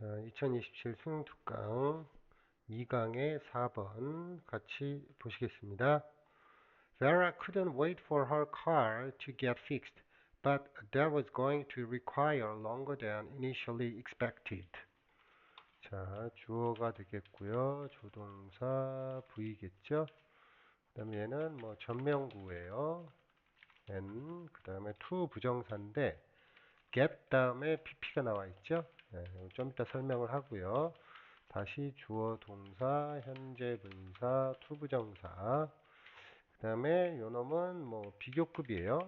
자, 2027 수능 특강 2강의 4번 같이 보시겠습니다. Vera couldn't wait for her car to get fixed, but that was going to require longer than initially expected. 자, 주어가 되겠고요. 조동사 V겠죠. 그 다음에 얘는 뭐 전명구예요. N, 그 다음에 to 부정사인데 get 다음에 pp가 나와 있죠. 네, 좀 이따 설명을 하고요. 다시 주어, 동사, 현재 분사, 투부정사. 그 다음에 요 놈은 뭐 비교급이에요.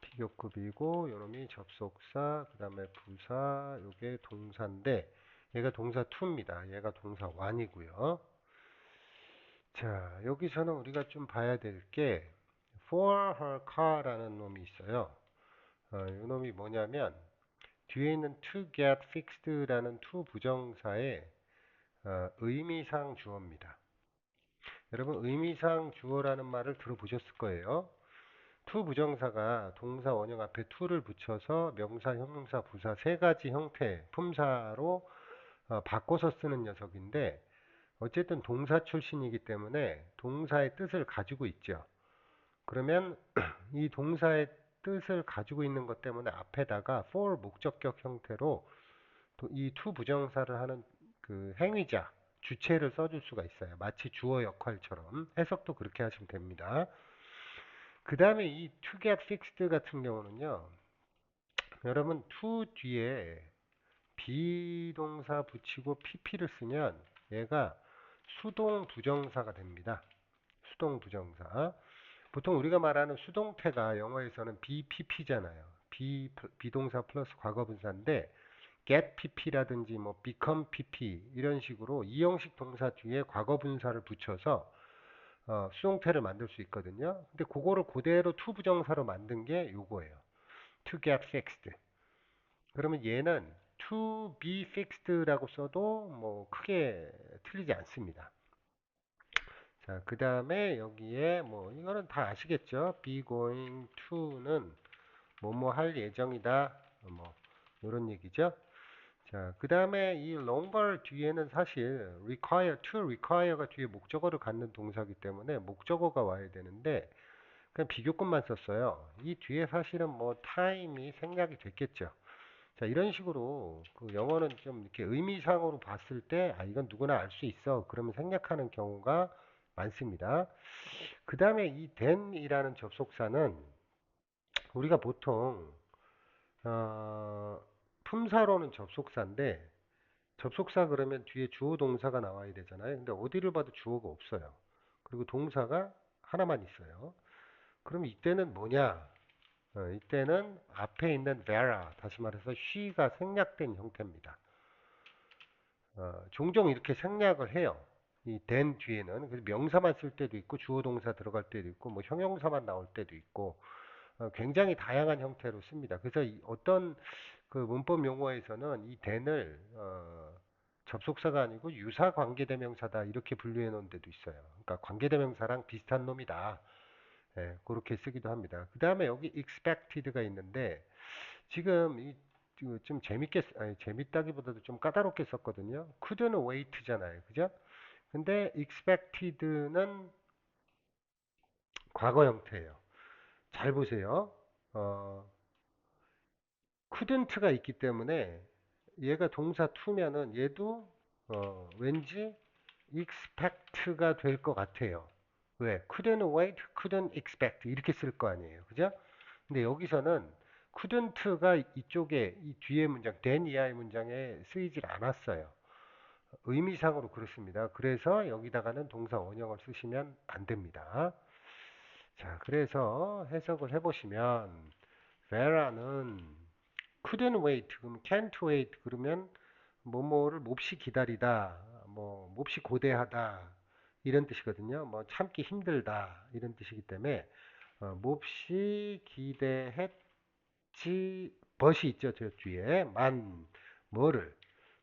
비교급이고 요 놈이 접속사, 그 다음에 부사, 요게 동사인데 얘가 동사 투입니다. 얘가 동사 원이고요. 자, 여기서는 우리가 좀 봐야 될 게 for her car라는 놈이 있어요. 요 놈이 뭐냐면 뒤에 있는 to get fixed라는 to 부정사의 의미상 주어입니다. 여러분 의미상 주어라는 말을 들어보셨을 거예요. to 부정사가 동사 원형 앞에 to를 붙여서 명사, 형용사, 부사 세 가지 형태, 품사로 바꿔서 쓰는 녀석인데 어쨌든 동사 출신이기 때문에 동사의 뜻을 가지고 있죠. 그러면 이 동사의 뜻을 가지고 있는 것 때문에 앞에다가 for 목적격 형태로 이 to 부정사를 하는 그 행위자, 주체를 써줄 수가 있어요. 마치 주어 역할처럼 해석도 그렇게 하시면 됩니다. 그 다음에 이 to get fixed 같은 경우는요. 여러분 to 뒤에 비동사 붙이고 pp를 쓰면 얘가 수동 부정사가 됩니다. 수동 부정사. 보통 우리가 말하는 수동태가 영어에서는 BPP잖아요. 비동사 플러스 과거분사인데 get pp라든지 뭐 become pp 이런 식으로 이형식 동사 뒤에 과거분사를 붙여서 수동태를 만들 수 있거든요. 근데 그거를 그대로 to 부정사로 만든 게 요거예요. to get fixed. 그러면 얘는 to be fixed라고 써도 뭐 크게 틀리지 않습니다. 자, 그 다음에 여기에 뭐 이거는 다 아시겠죠? be going to는 뭐뭐 할 예정이다. 뭐 이런 얘기죠. 자, 그 다음에 이 longer 뒤에는 사실 to require가 뒤에 목적어를 갖는 동사이기 때문에 목적어가 와야 되는데 그냥 비교급만 썼어요. 이 뒤에 사실은 뭐 time이 생략이 됐겠죠. 자, 이런 식으로 그 영어는 좀 이렇게 의미상으로 봤을 때 아, 이건 누구나 알 수 있어. 그러면 생략하는 경우가 많습니다. 그 다음에 이 then이라는 접속사는 우리가 보통 품사로는 접속사인데 접속사 그러면 뒤에 주어 동사가 나와야 되잖아요. 근데 어디를 봐도 주어가 없어요. 그리고 동사가 하나만 있어요. 그럼 이때는 뭐냐? 이때는 앞에 있는 vera, 다시 말해서 she가 생략된 형태입니다. 종종 이렇게 생략을 해요. 이 than 뒤에는 그래서 명사만 쓸 때도 있고 주어 동사 들어갈 때도 있고 뭐 형용사만 나올 때도 있고 굉장히 다양한 형태로 씁니다. 그래서 어떤 그 문법 용어에서는 이 than을 접속사가 아니고 유사 관계대명사다 이렇게 분류해 놓은 데도 있어요. 그러니까 관계대명사랑 비슷한 놈이다. 예, 그렇게 쓰기도 합니다. 그 다음에 여기 expected가 있는데 지금 좀 재밌게 아니 재밌다기보다도 좀 까다롭게 썼거든요. couldn't wait잖아요. 그죠? 근데 expected는 과거 형태예요. 잘 보세요. 어, couldn't가 있기 때문에 얘가 동사 to면은 얘도 왠지 expect가 될 것 같아요. 왜? couldn't wait, couldn't expect 이렇게 쓸 거 아니에요. 그죠? 근데 여기서는 couldn't가 이쪽에 이 뒤에 문장, then 이하의 문장에 쓰이질 않았어요. 의미상으로 그렇습니다. 그래서 여기다가는 동사 원형을 쓰시면 안 됩니다. 자, 그래서 해석을 해보시면 Vera는 couldn't wait, 그럼 can't wait 그러면 뭐뭐를 몹시 기다리다, 뭐 몹시 고대하다 이런 뜻이거든요. 뭐 참기 힘들다 이런 뜻이기 때문에 몹시 기대했지 벗이 있죠. 저 뒤에 만 뭐를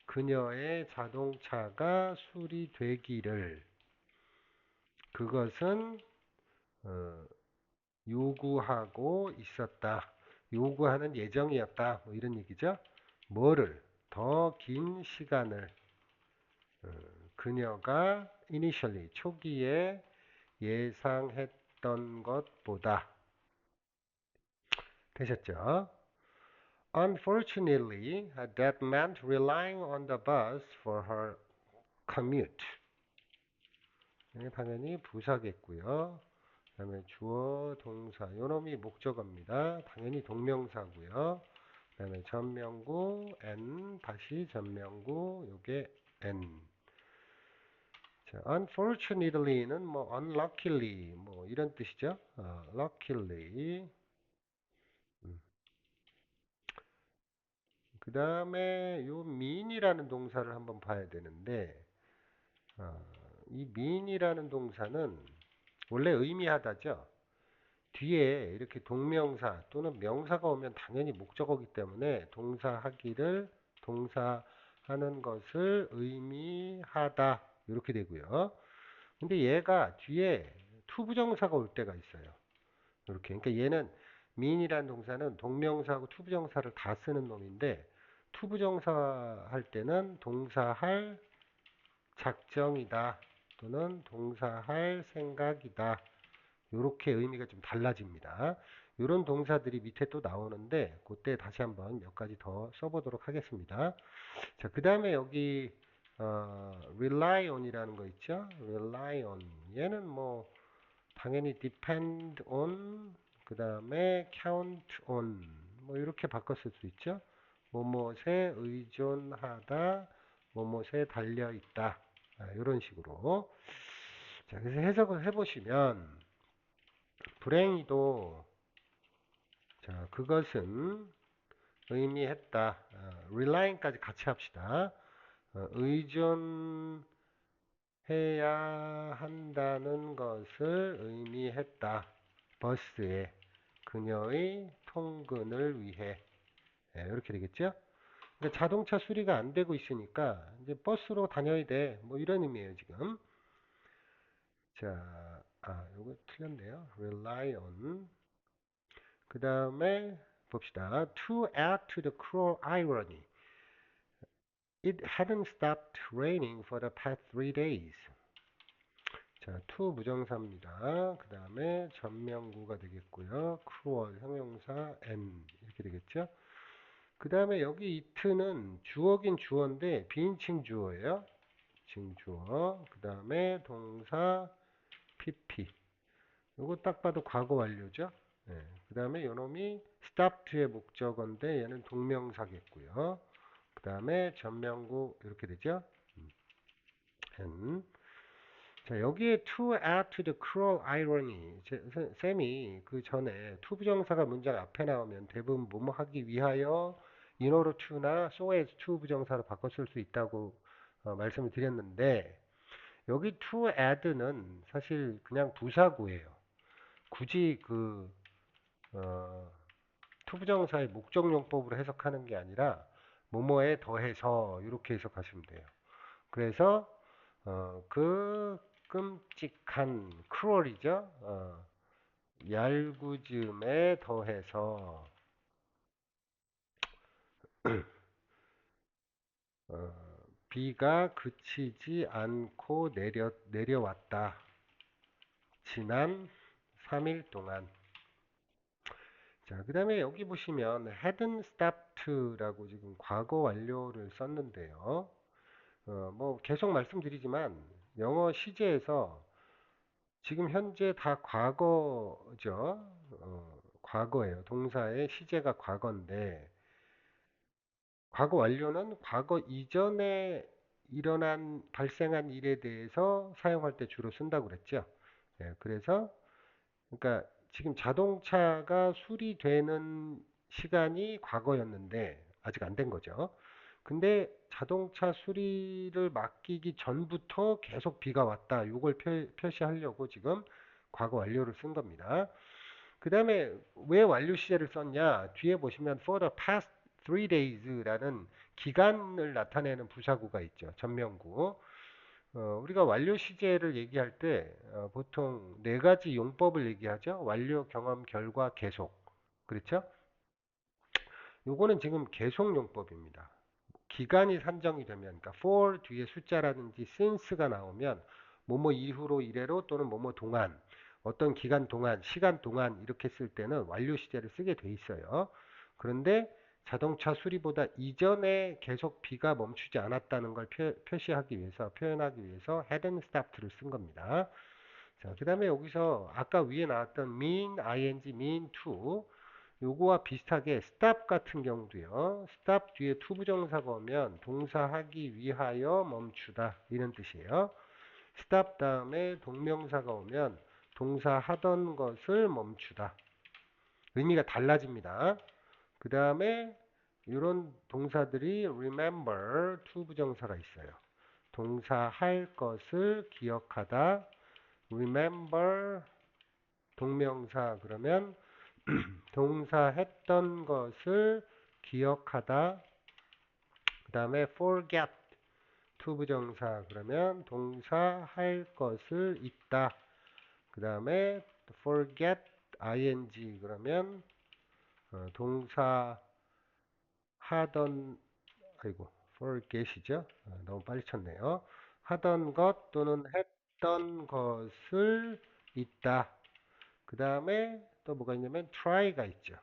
그녀의 자동차가 수리되기를 그것은 어, 요구하고 있었다. 요구하는 예정이었다. 뭐 이런 얘기죠. 뭐를 더 긴 시간을 어, 그녀가 initially 초기에 예상했던 것보다 되셨죠? Unfortunately, that meant relying on the bus for her commute. 당연히 부사겠고요. 그다음에 주어, 동사, 요놈이 목적어입니다. 당연히 동명사고요. 그다음에 전명구 n 다시 전명구 요게 n. 자, unfortunately는 뭐 unluckily 뭐 이런 뜻이죠. luckily. 음. 그다음에 요 mean이라는 동사를 한번 봐야 되는데 어, 이 mean이라는 동사는 원래 의미하다죠. 뒤에 이렇게 동명사 또는 명사가 오면 당연히 목적어기 때문에 동사하기를 동사하는 것을 의미하다 이렇게 되고요. 근데 얘가 뒤에 투부정사가 올 때가 있어요. 이렇게. 그러니까 얘는 mean이라는 동사는 동명사하고 투부정사를 다 쓰는 놈인데 투부정사 할 때는 동사할 작정이다 또는 동사할 생각이다. 이렇게 의미가 좀 달라집니다. 이런 동사들이 밑에 또 나오는데 그때 다시 한번 몇 가지 더 써보도록 하겠습니다. 자, 그 다음에 여기 rely on이라는 거 있죠? rely on 얘는 뭐 당연히 depend on 그 다음에 count on 뭐 이렇게 바꿨을 수 있죠? 뭐뭐에 의존하다 뭐뭐에 달려있다 이런 식으로. 자, 그래서 해석을 해보시면 불행히도 자 그것은 의미했다. relying까지 같이 합시다. 의존해야 한다는 것을 의미했다. 버스에 그녀의 통근을 위해 이렇게 되겠죠? 그러니까 자동차 수리가 안 되고 있으니까 이제 버스로 다녀야 돼. 뭐 이런 의미예요 지금. 자, 요거 틀렸네요. rely on. 그 다음에 봅시다. To add to the cruel irony, it hadn't stopped raining for the past 3 days. 자, to 부정사입니다. 그 다음에 전명구가 되겠고요. cruel 형용사 n 이렇게 되겠죠. 그 다음에 여기 it는 주어긴 주어인데 비인칭 주어예요. 징주어. 그 다음에 동사 pp. 요거 딱 봐도 과거 완료죠. 네. 그 다음에 요놈이 stopped의 목적어인데 얘는 동명사겠고요. 그 다음에 전명구 이렇게 되죠. and. 자, 여기에 to add to the cruel irony. 쌤이 그 전에 to 부정사가 문장 앞에 나오면 대부분 뭐뭐 하기 위하여 in order to나 so as to 부정사로 바꿔 쓸 수 있다고 말씀을 드렸는데 여기 to add는 사실 그냥 부사구예요. 굳이 그 투부정사의 목적용법으로 해석하는 게 아니라 뭐뭐에 더해서 이렇게 해석하시면 돼요. 그래서 그 끔찍한 크롤이죠. 얄궂음에 더해서 어, 비가 그치지 않고 내려왔다. 지난 3일 동안. 자, 그 다음에 여기 보시면 hadn't stopped라고 지금 과거 완료를 썼는데요. 뭐 계속 말씀드리지만 영어 시제에서 지금 현재 다 과거죠. 과거예요. 동사의 시제가 과거인데 과거 완료는 과거 이전에 발생한 일에 대해서 사용할 때 주로 쓴다고 그랬죠. 예, 그래서 그러니까 지금 자동차가 수리되는 시간이 과거였는데 아직 안 된 거죠. 근데 자동차 수리를 맡기기 전부터 계속 비가 왔다. 이걸 표시하려고 지금 과거 완료를 쓴 겁니다. 그 다음에 왜 완료 시제를 썼냐? 뒤에 보시면 for the past 3 days라는 기간을 나타내는 부사구가 있죠. 전명구. 우리가 완료 시제를 얘기할 때 보통 네 가지 용법을 얘기하죠. 완료, 경험, 결과, 계속. 그렇죠? 요거는 지금 계속용법입니다. 기간이 산정이 되면, 그러니까 for 뒤에 숫자라든지 since가 나오면 뭐뭐 이후로 이래로 또는 뭐뭐 동안, 어떤 기간 동안, 시간 동안 이렇게 쓸 때는 완료 시제를 쓰게 돼 있어요. 그런데 자동차 수리보다 이전에 계속 비가 멈추지 않았다는 걸 표시하기 위해서, 표현하기 위해서 hadn't stopped를 쓴 겁니다. 자, 그 다음에 여기서 아까 위에 나왔던 mean, ing, mean to 요거와 비슷하게 stop 같은 경우도요. stop 뒤에 to 부정사가 오면 동사하기 위하여 멈추다 이런 뜻이에요. stop 다음에 동명사가 오면 동사하던 것을 멈추다. 의미가 달라집니다. 그 다음에 이런 동사들이 remember to 부정사가 있어요. 동사할 것을 기억하다. remember 동명사 그러면 동사 했던 것을 기억하다. 그 다음에 forget 투부정사 그러면 동사 할 것을 잊다. 그 다음에 forget ing 그러면 동사 하던 아이고 forget이죠. 너무 빨리 쳤네요. 하던 것 또는 했던 것을 잊다. 그 다음에 또 뭐가 있냐면 try가 있죠.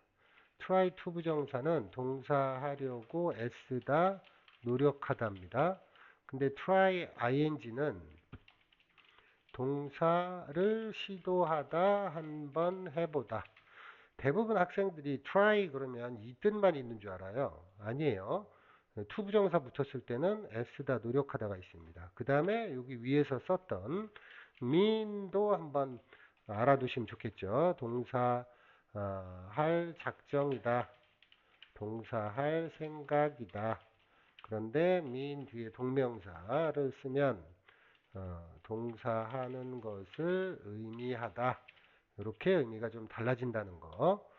try to 부정사는 동사하려고 애쓰다, 노력하다입니다. 근데 try ing는 동사를 시도하다, 한번 해보다. 대부분 학생들이 try 그러면 이 뜻만 있는 줄 알아요. 아니에요. to 부정사 붙었을 때는 애쓰다, 노력하다가 있습니다. 그 다음에 여기 위에서 썼던 mean도 한번 알아두시면 좋겠죠. 동사 할 작정이다. 동사할 생각이다. 그런데 mean 뒤에 동명사를 쓰면 동사하는 것을 의미하다. 이렇게 의미가 좀 달라진다는 거.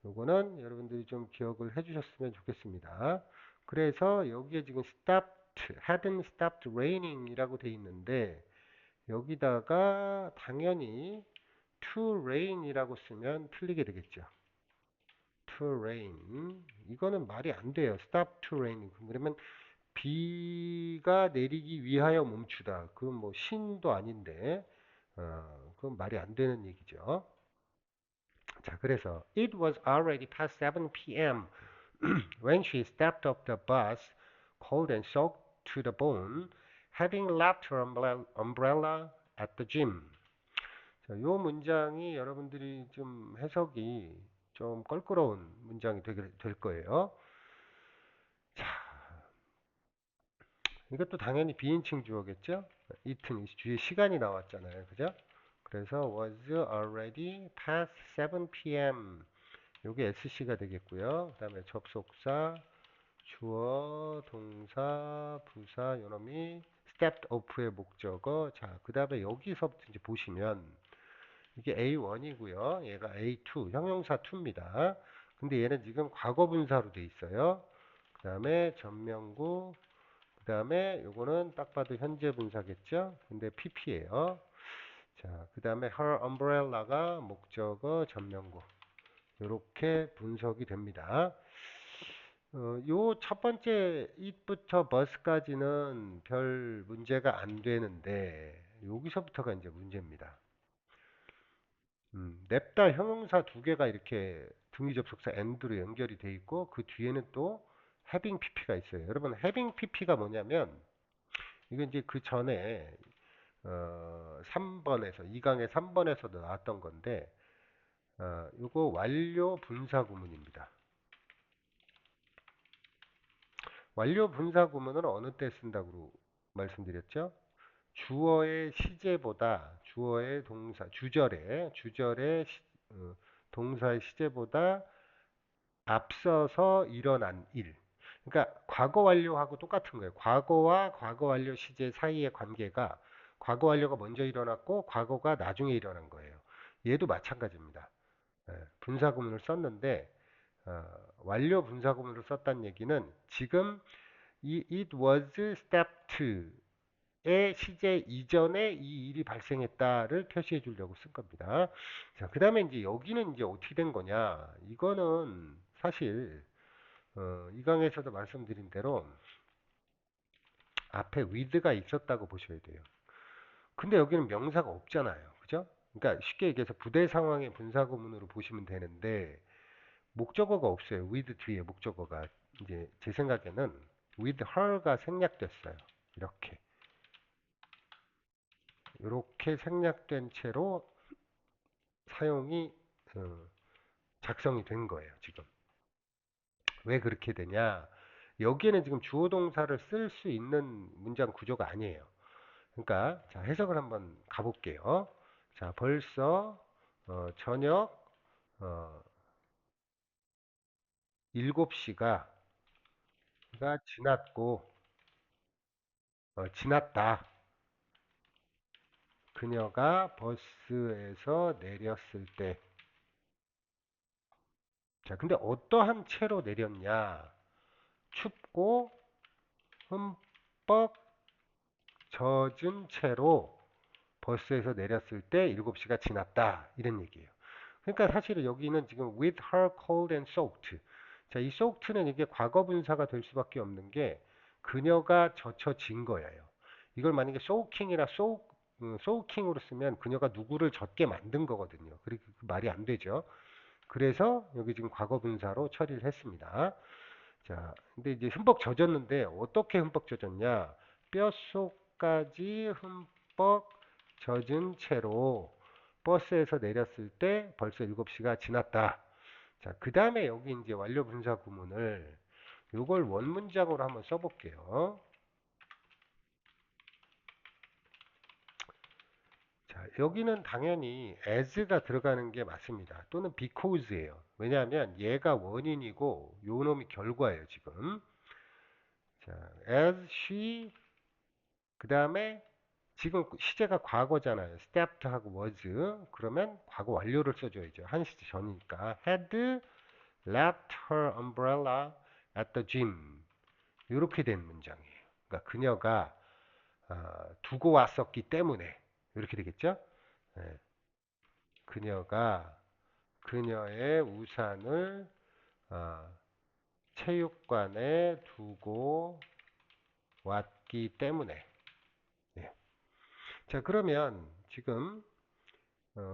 요거는 여러분들이 좀 기억을 해주셨으면 좋겠습니다. 그래서 여기에 지금 stopped, hadn't stopped raining 이라고 돼 있는데 여기다가 당연히 to rain 이라고 쓰면 틀리게 되겠죠. to rain. 이거는 말이 안 돼요. stop to rain. 그러면 비가 내리기 위하여 멈추다. 그건 뭐 신도 아닌데, 그건 말이 안 되는 얘기죠. 자, 그래서 it was already past 7 p.m. when she stepped off the bus, cold and soaked to the bone, having left her umbrella at the gym. 자, 요 문장이 여러분들이 좀 해석이 좀 껄끄러운 문장이 될 거예요. 자, 이것도 당연히 비인칭 주어겠죠? it은 뒤에 시간이 나왔잖아요. 그죠? 그래서 was already past 7 p.m. 요게 SC가 되겠고요. 그 다음에 접속사, 주어, 동사, 부사, 요놈이 stepped off의 목적어. 자, 그 다음에 여기서부터 이제 보시면 이게 A1이고요. 얘가 A2, 형용사 2입니다. 근데 얘는 지금 과거 분사로 돼 있어요. 그 다음에 전명구, 그 다음에 요거는 딱 봐도 현재 분사겠죠? 근데 PP예요. 자, 그 다음에 her umbrella가 목적어 전명구. 이렇게 분석이 됩니다. 요 첫 번째 it부터 bus까지는 별 문제가 안 되는데 여기서부터가 이제 문제입니다. 냅다 형용사 두 개가 이렇게 등위 접속사 and로 연결이 돼 있고 그 뒤에는 또 having pp가 있어요. 여러분 having pp가 뭐냐면 이건 이제 그 전에 3번에서 2강의 3번에서도 나왔던 건데 요거 완료 분사 구문입니다. 완료 분사 구문은 어느 때 쓴다고 말씀드렸죠? 주어의 시제보다 주어의 동사 주절의 동사의 시제보다 앞서서 일어난 일. 그러니까 과거 완료하고 똑같은 거예요. 과거와 과거 완료 시제 사이의 관계가 과거 완료가 먼저 일어났고 과거가 나중에 일어난 거예요. 얘도 마찬가지입니다. 분사구문을 썼는데 완료 분사구문을 썼다는 얘기는 지금 이 it was step 2의 시제 이전에 이 일이 발생했다를 표시해 주려고 쓴 겁니다. 자, 그 다음에 이제 여기는 이제 어떻게 된 거냐? 이거는 사실 이 강에서도 말씀드린 대로 앞에 with가 있었다고 보셔야 돼요. 근데 여기는 명사가 없잖아요. 그죠? 그러니까 쉽게 얘기해서 부대 상황의 분사구문으로 보시면 되는데 목적어가 없어요. with 뒤에 목적어가 이제 제 생각에는 with her가 생략됐어요. 이렇게 이렇게 생략된 채로 사용이 어, 작성이 된 거예요. 지금 왜 그렇게 되냐? 여기에는 지금 주어 동사를 쓸 수 있는 문장 구조가 아니에요. 그러니까 자 해석을 한번 가볼게요. 자 벌써 저녁 어, 7시가 지났고 지났다. 그녀가 버스에서 내렸을 때. 자, 근데 어떠한 채로 내렸냐? 춥고 흠뻑 젖은 채로 버스에서 내렸을 때 7시가 지났다. 이런 얘기예요. 그러니까 사실은 여기는 지금 with her cold and soaked. 자, 이 soaked는 이게 과거 분사가 될 수밖에 없는 게 그녀가 젖혀진 거예요. 이걸 만약에 soaking이나 soaking으로 쓰면 그녀가 누구를 젖게 만든 거거든요. 그리고 그 말이 안 되죠. 그래서 여기 지금 과거 분사로 처리를 했습니다. 자, 근데 이제 흠뻑 젖었는데 어떻게 흠뻑 젖었냐? 뼛속까지 흠뻑 젖은 채로 버스에서 내렸을 때 벌써 7시가 지났다. 자, 그 다음에 여기 이제 완료 분사 구문을 요걸 원문장으로 한번 써볼게요. 자, 여기는 당연히 as가 들어가는 게 맞습니다. 또는 because예요. 왜냐하면 얘가 원인이고 요 놈이 결과예요, 지금. 자, as she 그 다음에 지금 시제가 과거잖아요. stepped하고 was. 그러면 과거 완료를 써줘야죠. 한 시제 전이니까. had left her umbrella at the gym. 이렇게 된 문장이에요. 그러니까 그녀가 두고 왔었기 때문에 이렇게 되겠죠. 예, 그녀가 그녀의 우산을 어, 체육관에 두고 왔기 때문에. 예. 자, 그러면 지금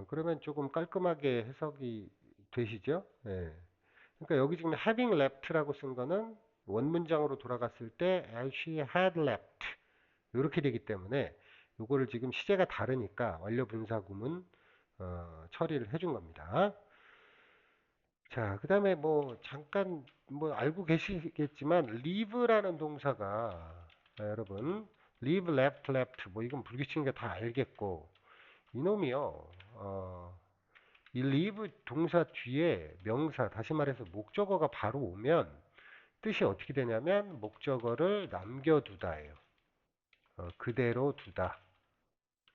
그러면 조금 깔끔하게 해석이 되시죠? 예. 그러니까 여기 지금 having left라고 쓴 거는 원문장으로 돌아갔을 때 as she had left 이렇게 되기 때문에 이거를 지금 시제가 다르니까 완료 분사 구문 처리를 해준 겁니다. 자, 그 다음에 뭐 잠깐 뭐 알고 계시겠지만 leave라는 동사가 여러분 leave, left, left 뭐 이건 불규칙인 다 알겠고 이놈이요. 이 leave 동사 뒤에 명사 다시 말해서 목적어가 바로 오면 뜻이 어떻게 되냐면 목적어를 남겨두다예요. 그대로 두다.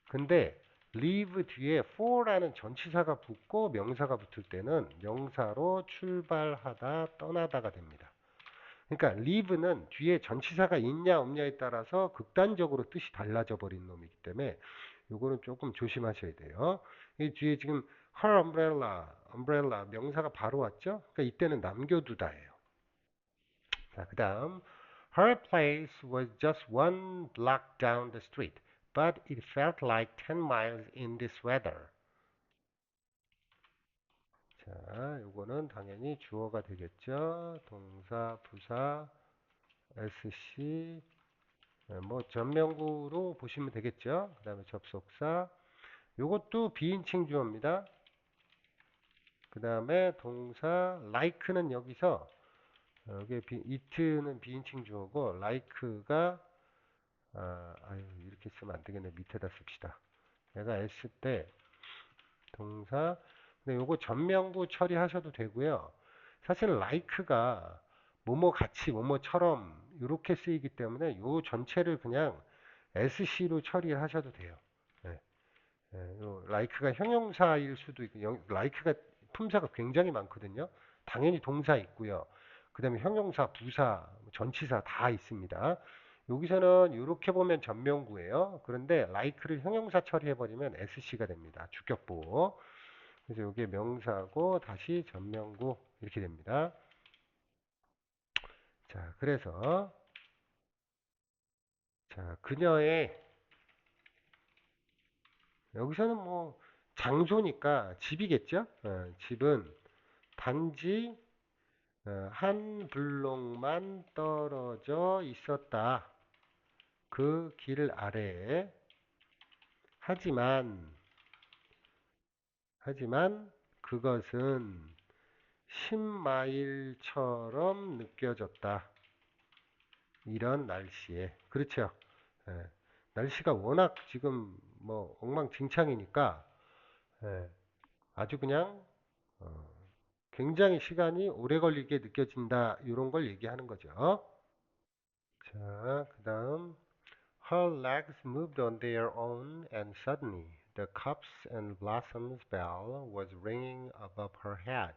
근데 leave 뒤에 for라는 전치사가 붙고 명사가 붙을 때는 명사로 출발하다, 떠나다가 됩니다. 그러니까 leave는 뒤에 전치사가 있냐 없냐에 따라서 극단적으로 뜻이 달라져 버린 놈이기 때문에 요거는 조금 조심하셔야 돼요. 이 뒤에 지금 her umbrella 명사가 바로 왔죠? 그러니까 이때는 남겨두다예요. 자, 그다음 her place was just one block down the street, but it felt like 10 miles in this weather. 자, 요거는 당연히 주어가 되겠죠. 동사, 부사, SC, 뭐 전명구로 보시면 되겠죠. 그 다음에 접속사. 요것도 비인칭 주어입니다. 그 다음에 동사 like는 여기서 여기 it는 비인칭 주어고 like가 아유 이렇게 쓰면 안 되겠네. 밑에다 씁시다. 내가 S 때 동사 근데 요거 전명구 처리하셔도 되고요. 사실 like가 뭐뭐 같이 뭐뭐처럼 이렇게 쓰이기 때문에 요 전체를 그냥 SC로 처리하셔도 돼요. 네. like가 형용사일 수도 있고 like가 품사가 굉장히 많거든요. 당연히 동사 있고요. 그 다음에 형용사, 부사, 전치사 다 있습니다. 여기서는 이렇게 보면 전명구예요. 그런데 like를 형용사 처리해버리면 SC가 됩니다. 주격보. 그래서 이게 명사고 다시 전명구 이렇게 됩니다. 자, 그래서 자, 그녀의 여기서는 뭐 장소니까 집이겠죠? 집은 단지 한 블록만 떨어져 있었다. 그 길 아래에. 하지만 그것은 10마일처럼 느껴졌다. 이런 날씨에. 그렇죠. 예, 날씨가 워낙 지금 뭐 엉망진창이니까 예, 아주 그냥 어, 굉장히 시간이 오래 걸리게 느껴진다. 이런 걸 얘기하는 거죠. 자, 그 다음 Her legs moved on their own and suddenly the cups and blossoms bell was ringing above her head.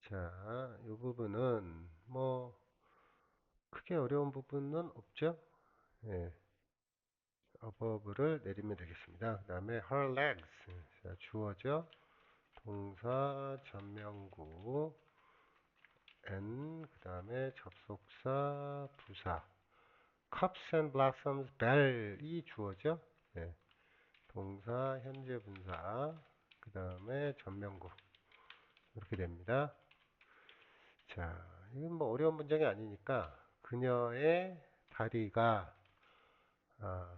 자, 이 부분은 뭐 크게 어려운 부분은 없죠. 예, above를 내리면 되겠습니다. 그 다음에 her legs. 자, 주어죠. 동사 전명구 and 그 다음에 접속사 부사 cups and blossoms bell이 주어죠. 네, 동사 현재 분사 그 다음에 전명구 이렇게 됩니다. 자, 이건 뭐 어려운 문장이 아니니까 그녀의 다리가 아,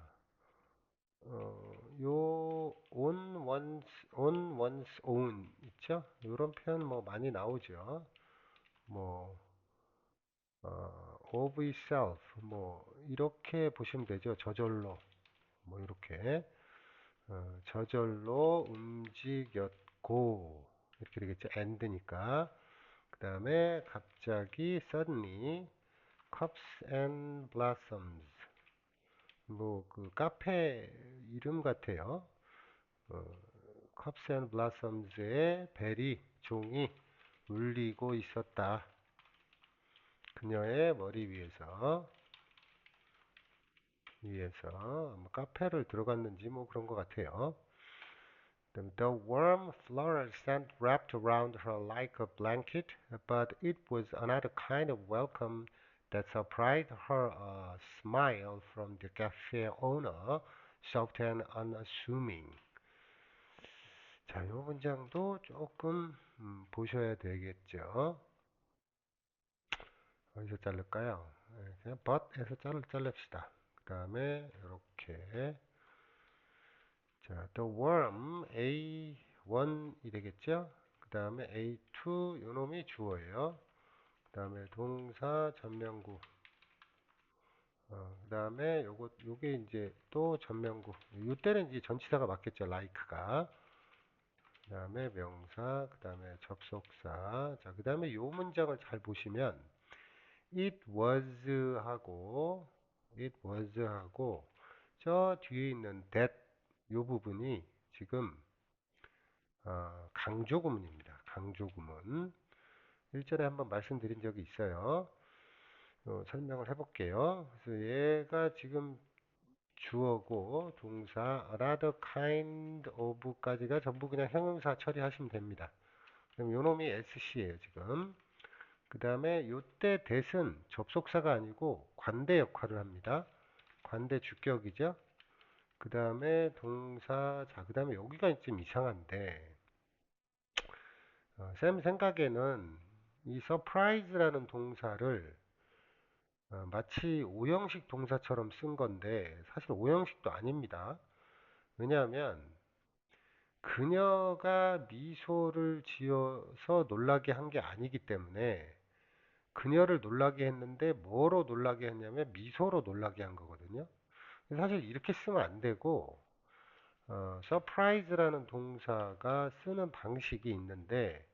요 on one's own 있죠? 이런 표현 뭐 많이 나오죠. 뭐 of itself 뭐 이렇게 보시면 되죠. 저절로 뭐 이렇게 저절로 움직였고 이렇게 되겠죠. and니까 그 다음에 갑자기 suddenly cups and blossoms 뭐 그 카페 이름 같아요. 어, cups and blossoms의 벨이 종이 울리고 있었다. 그녀의 머리 위에서 아마 카페를 들어갔는지 뭐 그런 것 같아요. The warm floral scent wrapped around her like a blanket, but it was another kind of welcome that surprised her. A smile from the cafe owner, soft and unassuming. 자, 이 문장도 조금 보셔야 되겠죠. 어디서 자를까요? 그냥 but에서 자릅시다. 그 다음에 이렇게 자, the worm A1이 되겠죠? 그 다음에 A2 요놈이 주어예요. 그 다음에 동사 전명구 그 다음에 요게 이제 또 전명구 요때는 이제 전치사가 맞겠죠. like가 그 다음에 명사 그 다음에 접속사 자, 그 다음에 요 문장을 잘 보시면 it was 하고 저 뒤에 있는 that 요 부분이 지금 강조구문입니다. 강조구문. 일전에 한번 말씀드린 적이 있어요. 설명을 해볼게요. 그래서 얘가 지금 주어고 동사 rather kind of까지가 전부 그냥 형용사 처리하시면 됩니다. 그럼 요놈이 SC예요, 지금. 그 다음에 요때 that은 접속사가 아니고 관대 역할을 합니다. 관대 주격이죠. 그 다음에 동사, 자, 그 다음에 여기가 좀 이상한데, 쌤 생각에는 이 surprise라는 동사를 마치 오형식 동사처럼 쓴 건데 사실 오형식도 아닙니다. 왜냐하면 그녀가 미소를 지어서 놀라게 한 게 아니기 때문에 그녀를 놀라게 했는데 뭐로 놀라게 했냐면 미소로 놀라게 한 거거든요. 사실 이렇게 쓰면 안 되고 surprise라는 동사가 쓰는 방식이 있는데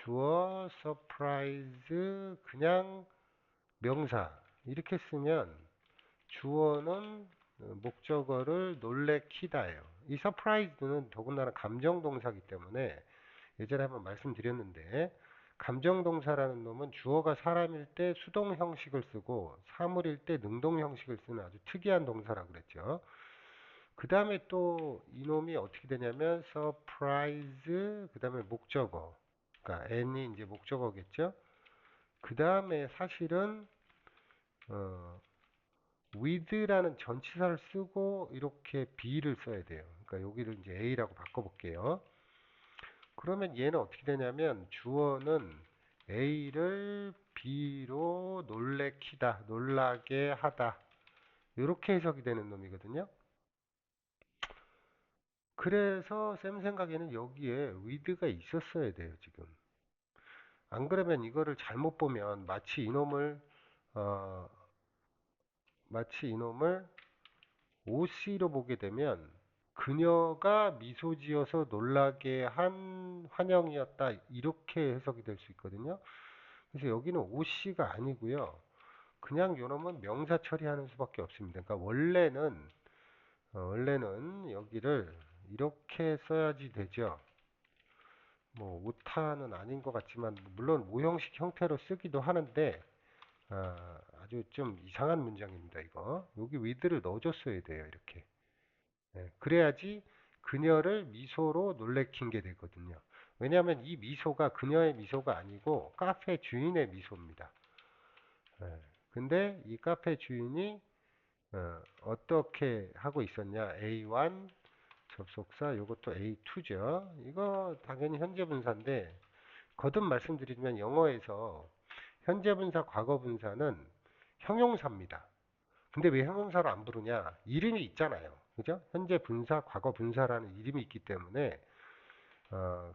주어 surprise 그냥 명사 이렇게 쓰면 주어는 목적어를 놀래키다예요. 이 surprise는 더군다나 감정동사이기 때문에 예전에 한번 말씀드렸는데 감정동사라는 놈은 주어가 사람일 때 수동 형식을 쓰고 사물일 때 능동 형식을 쓰는 아주 특이한 동사라고 그랬죠. 그 다음에 또 이놈이 어떻게 되냐면 surprise 그 다음에 목적어 그러니까 n이 이제 목적어겠죠. 그 다음에 사실은 어, with라는 전치사를 쓰고 이렇게 be를 써야 돼요. 그러니까 여기를 이제 A라고 바꿔볼게요. 그러면 얘는 어떻게 되냐면 주어는 A를 B로 놀래키다, 놀라게 하다 이렇게 해석이 되는 놈이거든요. 그래서 쌤 생각에는 여기에 with가 있었어야 돼요, 지금. 안 그러면 이거를 잘못 보면 어, 마치 이놈을 OC로 보게 되면 그녀가 미소 지어서 놀라게 한 환영이었다 이렇게 해석이 될 수 있거든요. 그래서 여기는 OC가 아니고요. 그냥 요놈은 명사 처리하는 수밖에 없습니다. 그러니까 원래는 여기를 이렇게 써야지 되죠. 뭐 오타는 아닌 것 같지만 물론 모형식 형태로 쓰기도 하는데 아주 좀 이상한 문장입니다. 이거 여기 with를 넣어줬어야 돼요. 이렇게 그래야지 그녀를 미소로 놀래킨 게 되거든요. 왜냐하면 이 미소가 그녀의 미소가 아니고 카페 주인의 미소입니다. 근데 이 카페 주인이 어떻게 하고 있었냐? A1 접속사 요것도 A2죠. 이거 당연히 현재 분사인데 거듭 말씀드리면 영어에서 현재 분사, 과거 분사는 형용사입니다. 근데 왜 형용사로 안 부르냐? 이름이 있잖아요. 그죠? 현재 분사, 과거 분사라는 이름이 있기 때문에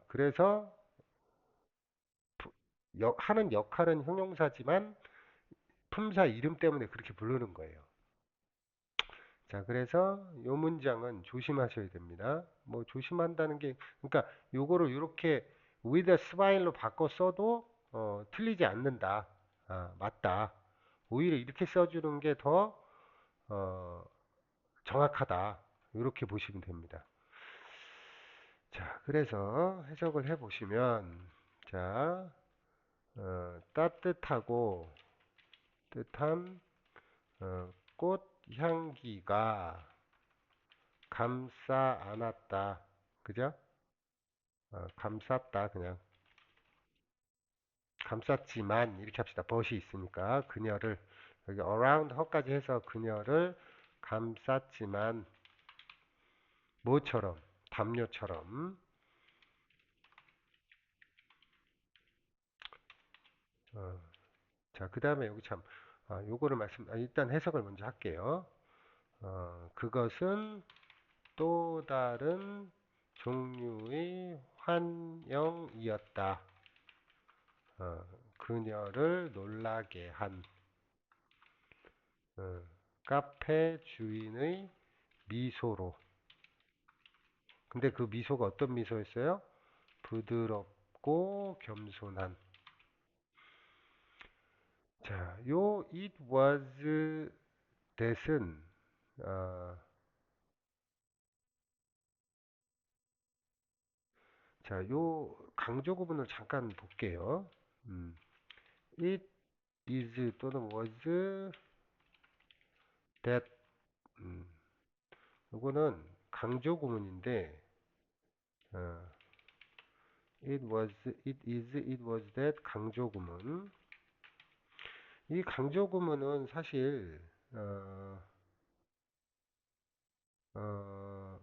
그래서 하는 역할은 형용사지만 품사 이름 때문에 그렇게 부르는 거예요. 자, 그래서 요 문장은 조심하셔야 됩니다. 뭐 조심한다는 게 그러니까 요거를 이렇게 with a smile로 바꿔 써도 틀리지 않는다. 맞다. 오히려 이렇게 써주는 게 더 정확하다. 이렇게 보시면 됩니다. 자, 그래서 해석을 해보시면, 자, 따뜻하고 뜻한 꽃 향기가 감싸 안았다. 그죠? 감쌌다. 그냥 감쌌지만 이렇게 합시다. 벗이 있으니까 그녀를 여기 around her까지 해서 그녀를 감쌌지만 뭐처럼 담요처럼 어, 자, 그 다음에 여기 참, 요거를 일단 해석을 먼저 할게요. 그것은 또 다른 종류의 환영이었다. 어, 그녀를 놀라게 한, 어, 카페 주인의 미소로. 근데 그 미소가 어떤 미소였어요? 부드럽고 겸손한. 자, 요 it was that은, 어, 자, 요 강조 구문을 잠깐 볼게요. 음, it is 또는 was that 음, 요거는 강조 구문인데 어, it was it is it was that 강조 구문. 이 강조 구문은 사실 어, 어,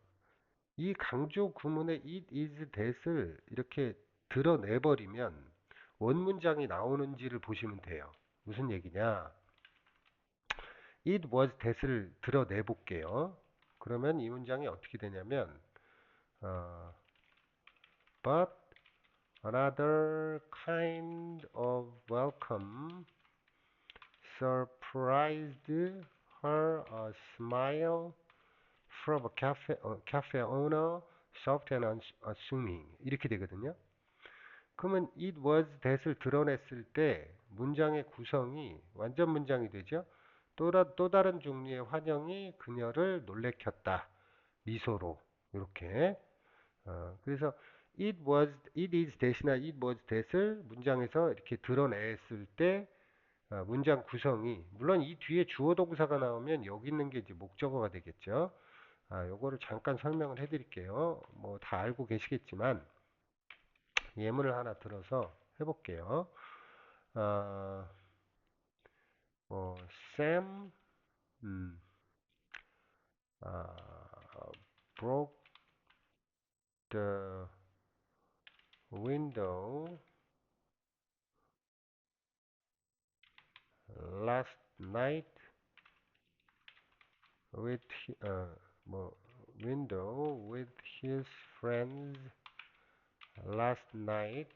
이 강조 구문의 it is that을 이렇게 드러내 버리면 원문장이 나오는지를 보시면 돼요. 무슨 얘기냐? it was that을 드러내 볼게요. 그러면 이 문장이 어떻게 되냐면 어, but another kind of welcome surprised her a smile from a cafe owner soft and unassuming 이렇게 되거든요. 그러면 it was that을 드러냈을 때 문장의 구성이 완전 문장이 되죠. 또 다른 종류의 환영이 그녀를 놀래켰다. 미소로 이렇게 그래서 it is 대신에 it was that을 문장에서 이렇게 드러냈을 때 문장 구성이 물론 이 뒤에 주어 동사가 나오면 여기 있는 게 이제 목적어가 되겠죠. 요거를 잠깐 설명을 해드릴게요. 뭐 다 알고 계시겠지만 예문을 하나 들어서 해볼게요. 어, 뭐, Sam, 음, 아, broke the window last night with, 뭐, window with his friends last night.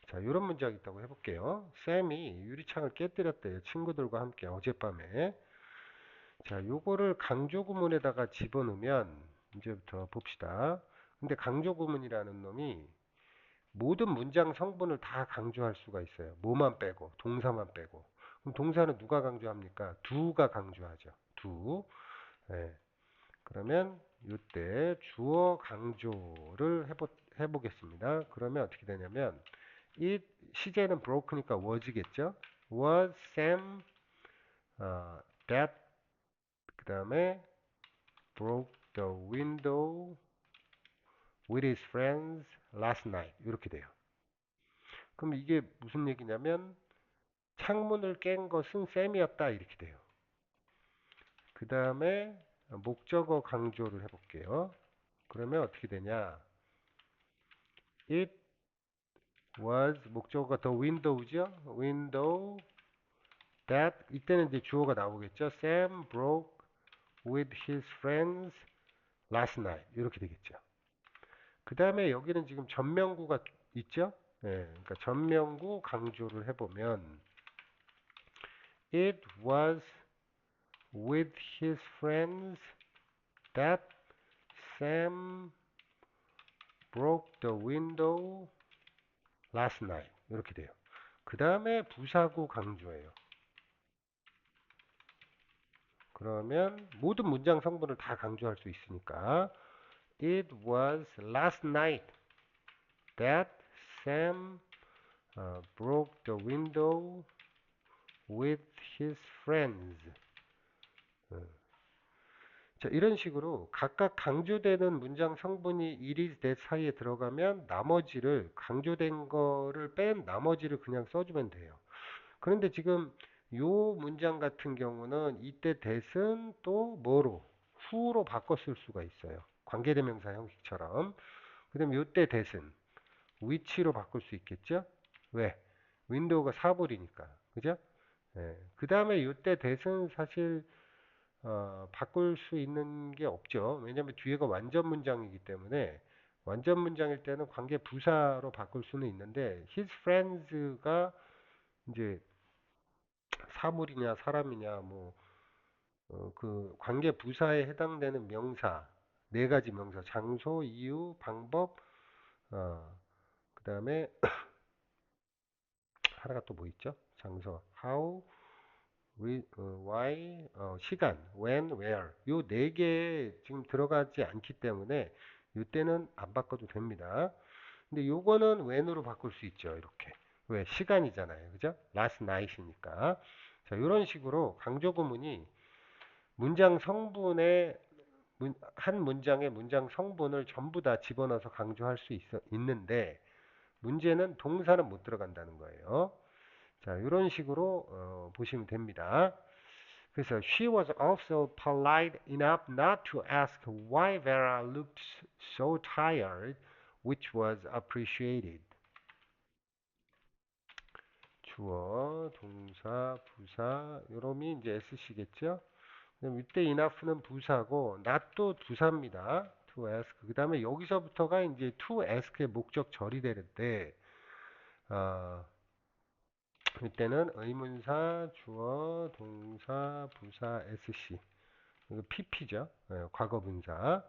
자, 이런 문장이 있다고 해볼게요. 샘이 유리창을 깨뜨렸대요. 친구들과 함께 어젯밤에. 자, 요거를 강조 구문에다가 집어넣으면 이제부터 봅시다. 근데 강조 구문이라는 놈이 모든 문장 성분을 다 강조할 수가 있어요. 뭐만 빼고, 동사만 빼고. 그럼 동사는 누가 강조합니까? do가 강조하죠. do. 예. 그러면 이때 주어 강조를 해보겠습니다. 그러면 어떻게 되냐면 it 시제는 broke니까 was겠죠? Was Sam that 그 다음에 broke the window with his friends last night 이렇게 돼요. 그럼 이게 무슨 얘기냐면 창문을 깬 것은 샘이었다 이렇게 돼요. 그 다음에 목적어 강조를 해볼게요. 그러면 어떻게 되냐? It was 목적어가 the window죠. window that 이때는 이제 주어가 나오겠죠. Sam broke with his friends last night 이렇게 되겠죠. 그 다음에 여기는 지금 전명구가 있죠. 예, 그러니까 전명구 강조를 해보면 it was with his friends that Sam broke the window last night 이렇게 돼요. 그 다음에 부사구 강조예요. 그러면 모든 문장 성분을 다 강조할 수 있으니까 it was last night that Sam broke the window with his friends. 어, 자, 이런 식으로 각각 강조되는 문장 성분이 일이 넷 사이에 들어가면 나머지를 강조된 거를 뺀 나머지를 그냥 써주면 돼요. 그런데 지금 요 문장 같은 경우는 이때 that은 또 뭐로 who로 바꿔 쓸 수가 있어요. 관계대명사 형식처럼. 그다음 요때 that은 which로 바꿀 수 있겠죠? 왜? 윈도우가 사물이니까. 그죠? 예. 그 다음에 요때 that은 사실 바꿀 수 있는 게 없죠. 왜냐하면 뒤에가 완전 문장이기 때문에 완전 문장일 때는 관계 부사로 바꿀 수는 있는데 his friends가 이제 사물이냐 사람이냐 뭐 그 관계 부사에 해당되는 명사 네 가지 명사 장소, 이유, 방법 그다음에 하나가 또 뭐 있죠? 장소 how, why, 시간 when, where 요 네 개 지금 들어가지 않기 때문에 이때는 안 바꿔도 됩니다. 근데 요거는 when으로 바꿀 수 있죠. 이렇게 왜 시간이잖아요. 그죠? last night이니까 자 이런 식으로 강조 구문이 문장 성분의 한 문장의 문장 성분을 전부 다 집어넣어서 강조할 수 있는데 문제는 동사는 못 들어간다는 거예요. 자, 이런 식으로 보시면 됩니다. 그래서 she was also polite enough not to ask why Vera looked so tired, which was appreciated. 주어, 동사, 부사, 요놈이 이제 SC겠죠? 그럼 이때 enough는 부사고 not도 부사입니다. to ask. 그 다음에 여기서부터가 이제 to ask의 목적 절이 되는데 어, 이때는 의문사, 주어, 동사, 부사, SC. 이거 PP죠. 과거 분사.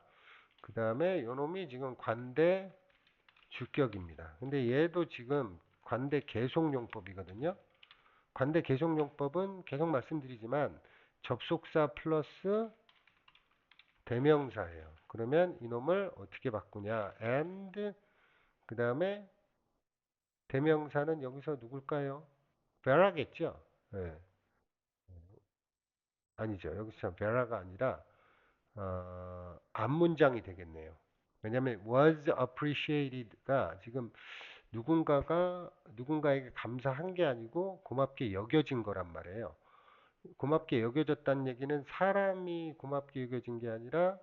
그 다음에 요놈이 지금 관대 주격입니다. 근데 얘도 지금 관대 계속용법이거든요. 관대 계속용법은 계속 말씀드리지만 접속사 플러스 대명사예요. 그러면 이놈을 어떻게 바꾸냐? and 그 다음에 대명사는 여기서 누굴까요? 베라겠죠? 예. 아니죠. 여기서 베라가 아니라 앞문장이 되겠네요. 왜냐하면 was appreciated가 지금 누군가에게 감사한 게 아니고 고맙게 여겨진 거란 말이에요. 고맙게 여겨졌다는 얘기는 사람이 고맙게 여겨진 게 아니라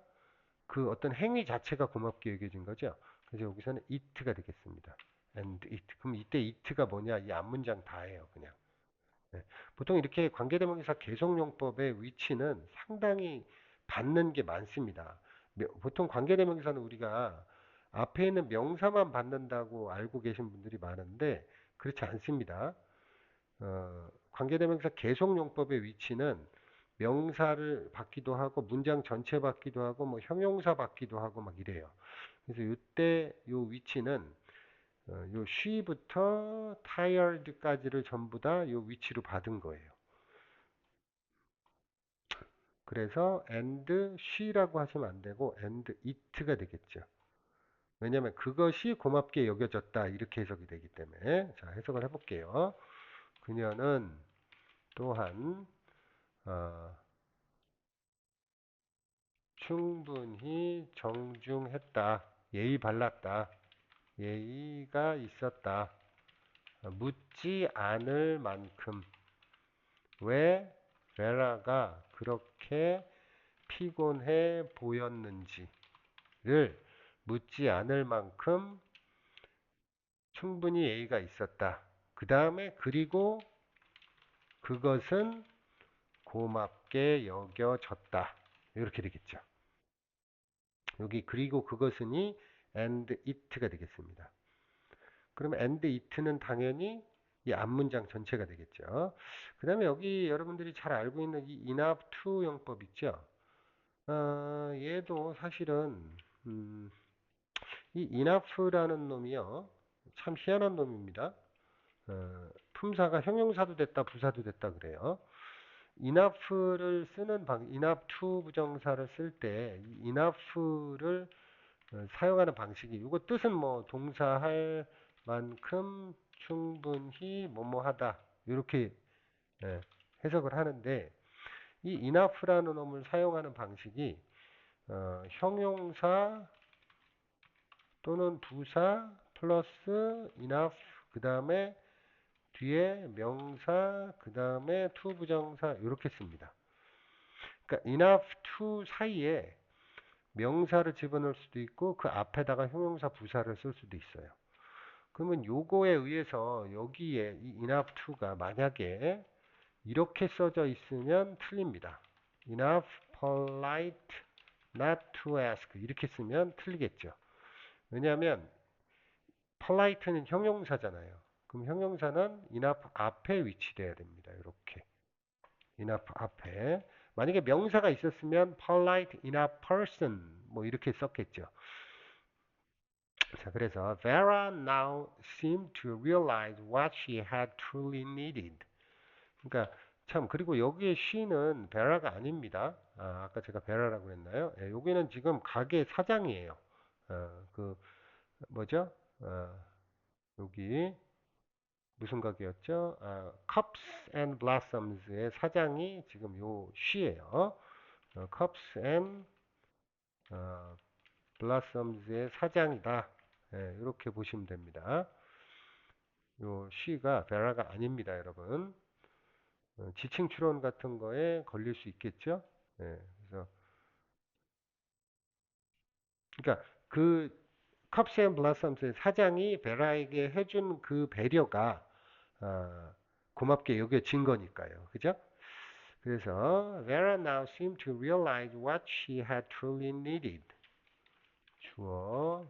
그 어떤 행위 자체가 고맙게 여겨진 거죠. 그래서 여기서는 it가 되겠습니다. and it. 그럼 이때 it가 뭐냐? 이 앞문장 다예요, 그냥. 네. 보통 이렇게 관계대명사 계속용법의 위치는 상당히 받는 게 많습니다. 보통 관계대명사는 우리가 앞에 있는 명사만 받는다고 알고 계신 분들이 많은데 그렇지 않습니다. 관계대명사 계속용법의 위치는 명사를 받기도 하고 문장 전체 받기도 하고 뭐 형용사 받기도 하고 막 이래요. 그래서 이때 요 위치는 요 she부터 tired까지를 전부 다 요 위치로 받은 거예요. 그래서 and she라고 하시면 안 되고 and it가 되겠죠. 왜냐하면 그것이 고맙게 여겨졌다 이렇게 해석이 되기 때문에. 자, 해석을 해볼게요. 그녀는 또한 어, 충분히 정중했다. 예의 발랐다. 예의가 있었다. 묻지 않을 만큼. 왜 베라가 그렇게 피곤해 보였는지를 묻지 않을 만큼 충분히 예의가 있었다. 그 다음에 그리고 그것은 고맙게 여겨졌다. 이렇게 되겠죠. 여기 그리고 그것은이 and it가 되겠습니다. 그러면 and it는 당연히 이 앞문장 전체가 되겠죠. 그 다음에 여기 여러분들이 잘 알고 있는 이 enough to 용법 있죠. 얘도 사실은 이 enough라는 놈이요. 참 희한한 놈입니다. 품사가 형용사도 됐다 부사도 됐다 그래요. enough를 쓰는 enough to 부정사를 쓸 때 enough를 사용하는 방식이 이거 뜻은 뭐 동사할 만큼 충분히 뭐뭐하다 이렇게 해석을 하는데 이 enough라는 놈을 사용하는 방식이 형용사 또는 부사 플러스 enough 그 다음에 뒤에 명사 그 다음에 to 부정사 이렇게 씁니다. 그러니까 enough to 사이에 명사를 집어넣을 수도 있고 그 앞에다가 형용사 부사를 쓸 수도 있어요. 그러면 요거에 의해서 여기에 이 enough to가 만약에 이렇게 써져 있으면 틀립니다. enough polite not to ask 이렇게 쓰면 틀리겠죠. 왜냐하면 polite는 형용사잖아요. 그럼 형용사는 enough 앞에 위치돼야 됩니다. 이렇게 enough 앞에 만약에 명사가 있었으면 polite enough person 뭐 이렇게 썼겠죠. 자, 그래서 Vera now seemed to realize what she had truly needed. 그러니까 참 그리고 여기에 she는 베라가 아닙니다. 아까 제가 베라라고 했나요? 예, 여기는 지금 가게 사장이에요. 그 뭐죠? 여기 무슨 가게였죠? Cups and Blossoms의 사장이 지금 요 she예요. Cups and Blossoms의 사장이다. 예, 이렇게 보시면 됩니다. 요 she가 베라가 아닙니다, 여러분. 지칭 추론 같은 거에 걸릴 수 있겠죠? 예, 그래서 그러니까 그 컵스 앤 블라썸스의 사장이 베라에게 해준 그 배려가 고맙게 여겨진 거니까요. 그죠? 그래서 Vera now seemed to realize what she had truly needed. 주어,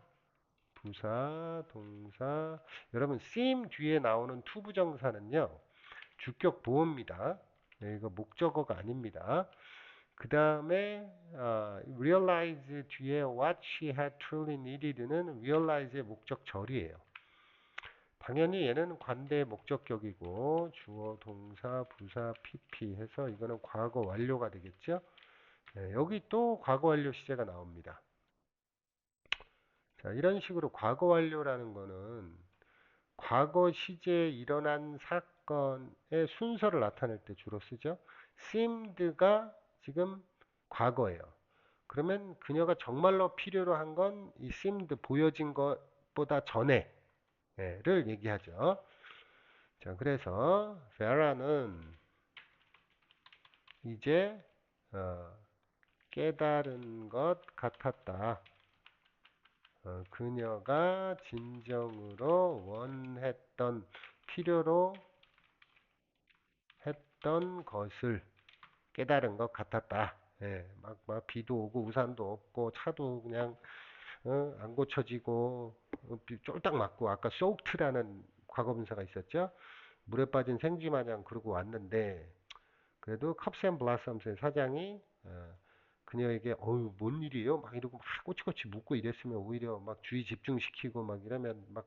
부사, 동사. 여러분 seem 뒤에 나오는 to 부정사는요. 주격 보호입니다. 네, 이거 목적어가 아닙니다. 그 다음에 realize 뒤에 what she had truly needed는 realize의 목적절이에요. 당연히 얘는 관대 목적격이고 주어, 동사, 부사, pp 해서 이거는 과거 완료가 되겠죠. 네, 여기 또 과거 완료 시제가 나옵니다. 자, 이런 식으로 과거 완료라는 거는 과거 시제에 일어난 사건의 순서를 나타낼 때 주로 쓰죠. seemed가 지금 과거예요. 그러면 그녀가 정말로 필요로 한 건 이 seemed 보여진 것보다 전에 예, 를 얘기하죠. 자, 그래서 베라는 이제 어, 깨달은 것 같았다. 그녀가 진정으로 원했던 필요로 했던 것을 깨달은 것 같았다. 예, 막 비도 오고 우산도 없고 차도 그냥 안 고쳐지고 쫄딱 맞고 아까 소크트라는 과거분사가 있었죠. 물에 빠진 생쥐 마냥 그러고 왔는데 그래도 컵스 앤 블라썸스의 사장이 그녀에게 어우 뭔 일이에요? 막 이러고 막 꼬치꼬치 묻고 이랬으면 오히려 막 주의 집중시키고 막 이러면 막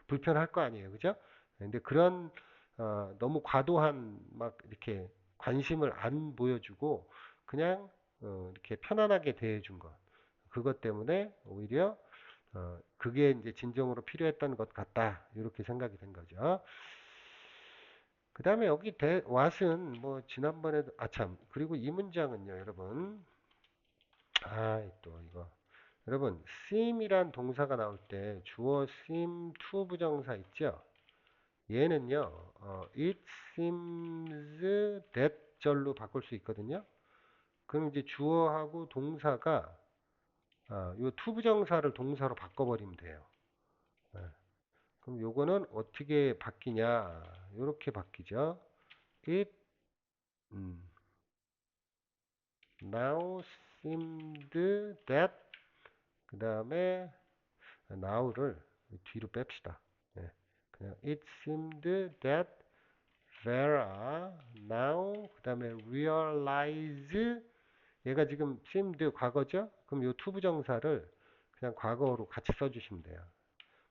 불편할 거 아니에요, 그죠? 근데 그런 너무 과도한 막 이렇게 관심을 안 보여주고 그냥 이렇게 편안하게 대해준 것. 그것 때문에 오히려 그게 이제 진정으로 필요했던 것 같다. 이렇게 생각이 된 거죠. 그 다음에 여기 왓은 뭐 지난번에도 참 그리고 이 문장은요 여러분 또 이거 여러분 seem이란 동사가 나올 때 주어 seem to 부정사 있죠. 얘는요 it seems that 절로 바꿀 수 있거든요. 그럼 이제 주어하고 동사가 요 to 부정사를 동사로 바꿔버리면 돼요. 예. 그럼 요거는 어떻게 바뀌냐 요렇게 바뀌죠. it 음, now seemed that 그 다음에 now를 뒤로 뺍시다. 예. 그냥 it seemed that Vera now 그 다음에 realize 얘가 지금 seemed 과거죠? 그럼 요 to 부정사를 그냥 과거로 같이 써주시면 돼요.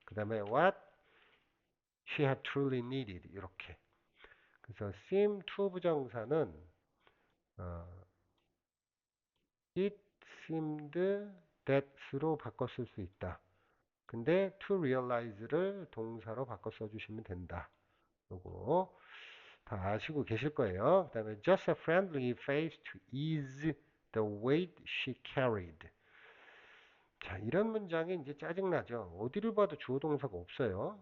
그 다음에 what she had truly needed 이렇게. 그래서 seem to 부정사는 어, it seemed that으로 바꿔 쓸 수 있다. 근데 to realize를 동사로 바꿔 써주시면 된다. 요거 다 아시고 계실 거예요. 그 다음에 just a friendly face to ease the weight she carried. 자, 이런 문장이 이제 짜증나죠. 어디를 봐도 주어 동사가 없어요.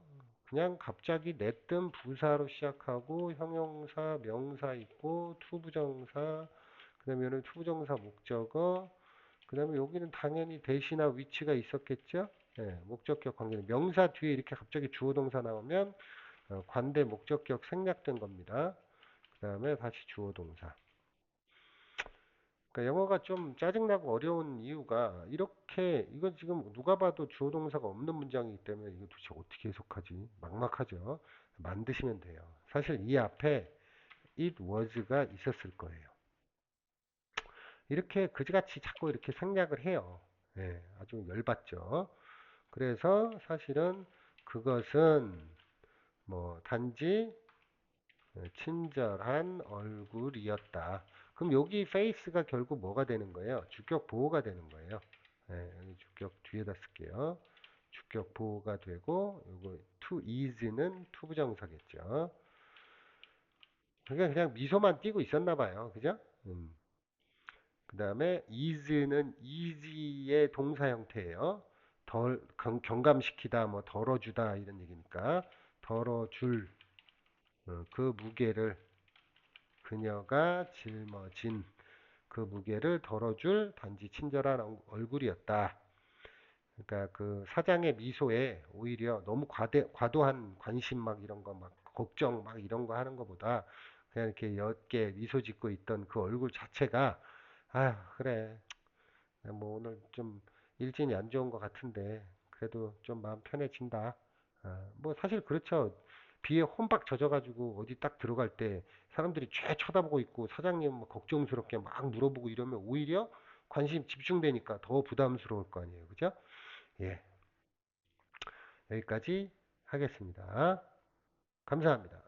그냥 갑자기 내뜸 부사로 시작하고 형용사, 명사 있고 투부정사, 그다음에 투부정사 목적어, 그다음에 여기는 당연히 대시나 위치가 있었겠죠. 예, 목적격 관계는 명사 뒤에 이렇게 갑자기 주어 동사 나오면 관대 목적격 생략된 겁니다. 그다음에 다시 주어 동사. 그러니까 영어가 좀 짜증나고 어려운 이유가 이렇게 이건 지금 누가 봐도 주어 동사가 없는 문장이기 때문에 이거 도대체 어떻게 해석하지? 막막하죠. 만드시면 돼요. 사실 이 앞에 it was가 있었을 거예요. 이렇게 그지같이 자꾸 이렇게 생략을 해요. 예, 아주 열받죠. 그래서 사실은 그것은 뭐 단지 친절한 얼굴이었다. 그럼 여기 face가 결국 뭐가 되는 거예요? 주격 보호가 되는 거예요. 네, 여기 주격 뒤에다 쓸게요. 주격 보호가 되고 요거 to is는 to 부정사겠죠. 그러니까 그냥 미소만 띄고 있었나 봐요. 그죠? 그 다음에 is는 easy의 동사 형태예요. 경감시키다, 뭐 덜어주다 이런 얘기니까 덜어줄 그 무게를 그녀가 짊어진 그 무게를 덜어줄 단지 친절한 얼굴이었다. 그러니까 그 사장의 미소에 오히려 너무 과도한 관심 막 이런 거 막 걱정 막 이런 거 하는 것보다 그냥 이렇게 옅게 미소 짓고 있던 그 얼굴 자체가 그래 뭐 오늘 좀 일진이 안 좋은 것 같은데 그래도 좀 마음 편해진다. 뭐 사실 그렇죠. 비에 혼박 젖어가지고 어디 딱 들어갈 때 사람들이 쫙 쳐다보고 있고 사장님 뭐 걱정스럽게 막 물어보고 이러면 오히려 관심 집중되니까 더 부담스러울 거 아니에요. 그죠? 예, 여기까지 하겠습니다. 감사합니다.